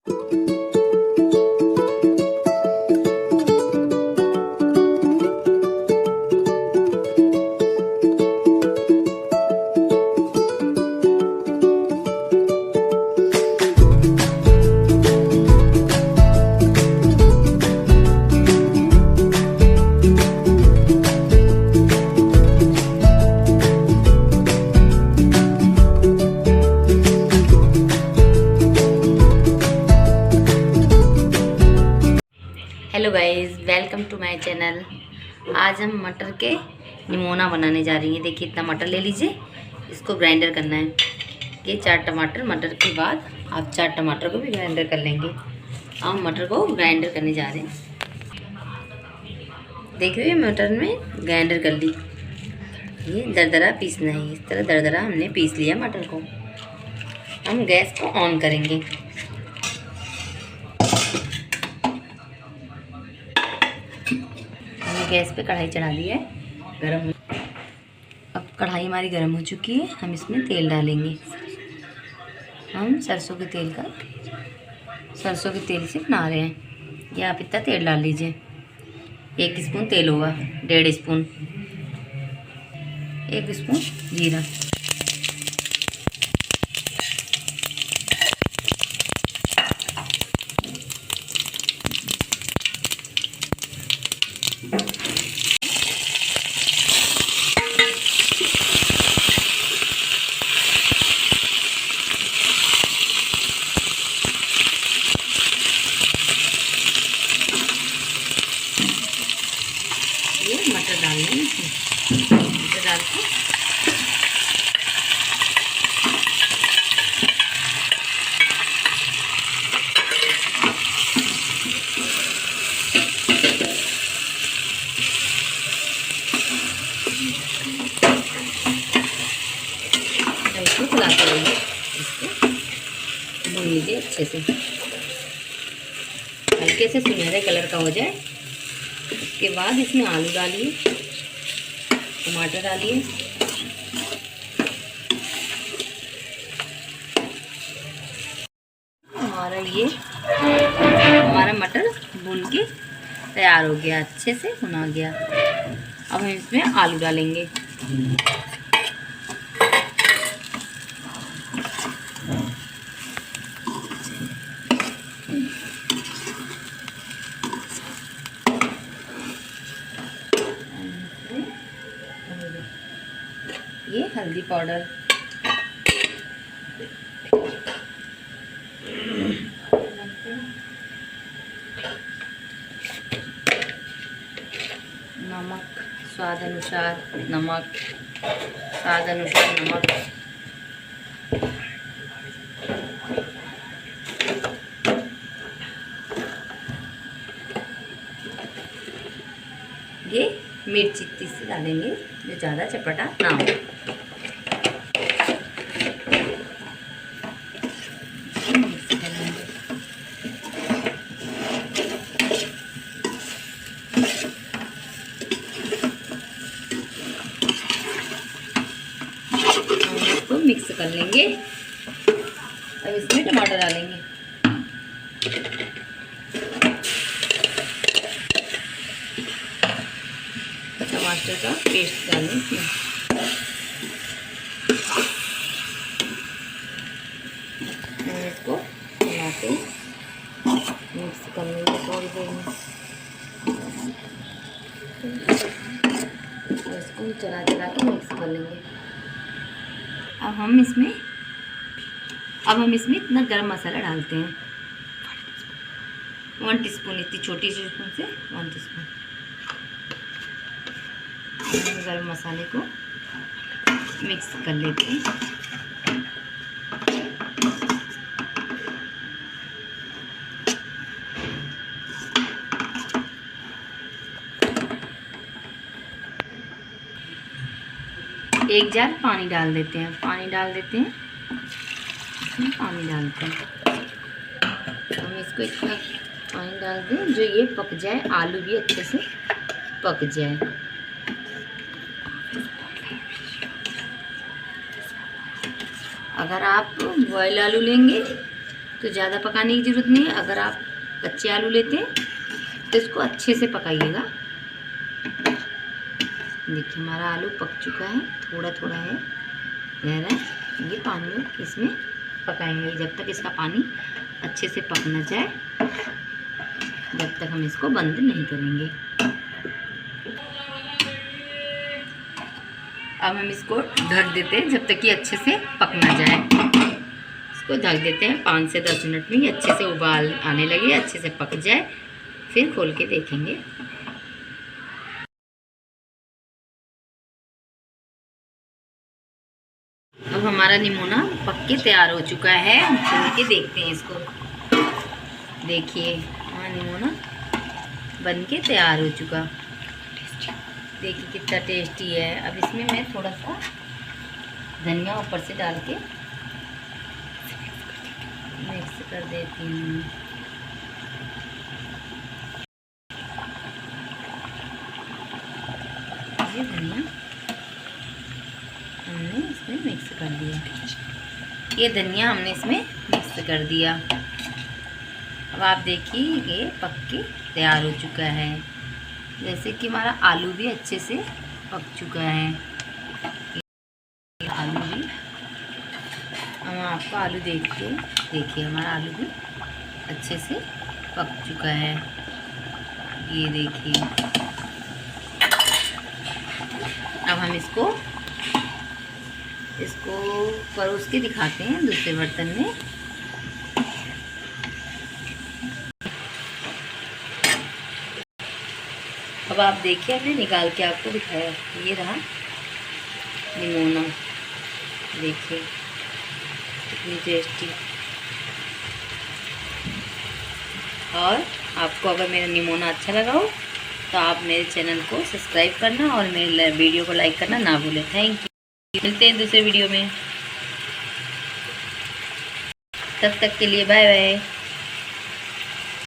Hello guys, welcome to my channel. आज हम मटर के निमोना बनाने जा रही हैं। देखिए, इतना मटर ले लीजिए, इसको ग्राइंडर करना है। ये 4 टमाटर, मटर के बाद आप 4 टमाटर को भी ग्राइंडर कर लेंगे। हम मटर को ग्राइंडर करने जा रहे हैं। देख रहे हो, मटर में ग्राइंडर कर ली। ये दरदरा पीसना है, इस तरह दरदरा हमने पीस लिया मटर को। हम गैस को ऑन करेंगे। गैस पे कढ़ाई चढ़ा दी है, गरम। अब कढ़ाई हमारी गरम हो चुकी है। हम इसमें तेल डालेंगे। हम सरसों के तेल से बना रहे हैं। या आप इतना तेल डाल लीजिए। 1 स्पून तेल होगा, 1.5 स्पून, 1 स्पून जीरा, ये मटर डाल दें इसमें। मटर डाल के इसको चलाते रहिए। इसको भून लीजिए अच्छे से, हल्के से सुनहरे कलर का हो जाए। उसके बाद इसमें आलू डालिए, टमाटर डालिए, हमारा मटर भून के तैयार हो गया, अच्छे से भुना गया। अब हम इसमें आलू डालेंगे। ये हल्दी पाउडर, नमक स्वाद अनुसार, स्वाद अनुसार नमक, ये मिर्च इतनी सी डालेंगे जो ज़्यादा चटपटा ना हो। इसको मिक्स कर लेंगे। अब इसमें टमाटर डालेंगे। टमाटर का पेस्ट डालें इसमें। इसको मिलाते मिक्स कर लेंगे थोड़ी देर में। इसको चला चला के मिक्स कर लेंगे। अब हम इसमें इतना गरम मसाला डालते हैं, 1 टीस्पून, इतनी छोटी स्पून से 1 टीस्पून। गरम मसाले को मिक्स कर लेते हैं। एक जार पानी डाल देते हैं। पानी डालते हैं। हम इसको इतना पानी डाल दें जो ये पक जाए, आलू भी अच्छे से पक जाए। अगर आप बॉयल आलू लेंगे तो ज़्यादा पकाने की ज़रूरत नहीं है। अगर आप कच्चे आलू लेते हैं तो इसको अच्छे से पकाइएगा। देखिए हमारा आलू पक चुका है, थोड़ा थोड़ा है रह रहा है। ये पानी में इसमें पकाएंगे जब तक इसका पानी अच्छे से पक न जाए, जब तक हम इसको बंद नहीं करेंगे। अब हम इसको ढक देते हैं जब तक कि अच्छे से पक ना जाए। इसको ढक देते हैं 5 से 10 मिनट में। ये अच्छे से उबाल आने लगे, अच्छे से पक जाए, फिर खोल के देखेंगे। अब हमारा निमोना पक के तैयार हो चुका है। हम खोल के देखते हैं इसको। देखिए हमारा निमोना बन के तैयार हो चुका। देखिए कितना टेस्टी है। अब इसमें मैं थोड़ा सा धनिया ऊपर से डाल के मिक्स कर देती हूँ। ये धनिया हमने इसमें मिक्स कर दिया। ये धनिया हमने इसमें मिक्स कर दिया। अब आप देखिए ये पक के तैयार हो चुका है। जैसे कि हमारा आलू भी अच्छे से पक चुका है। आलू भी, हम आपको आलू देखते देखिए हमारा आलू भी अच्छे से पक चुका है। ये देखिए अब हम इसको परोस के दिखाते हैं दूसरे बर्तन में। अब आप देखिए हमने निकाल के आपको दिखाया। ये रहा निमोना, देखिए कितनी टेस्टी। और आपको अगर मेरा निमोना अच्छा लगा हो तो आप मेरे चैनल को सब्सक्राइब करना और मेरे वीडियो को लाइक करना ना भूलें। Thank you. मिलते हैं दूसरे वीडियो में, तब तक के लिए बाय बाय।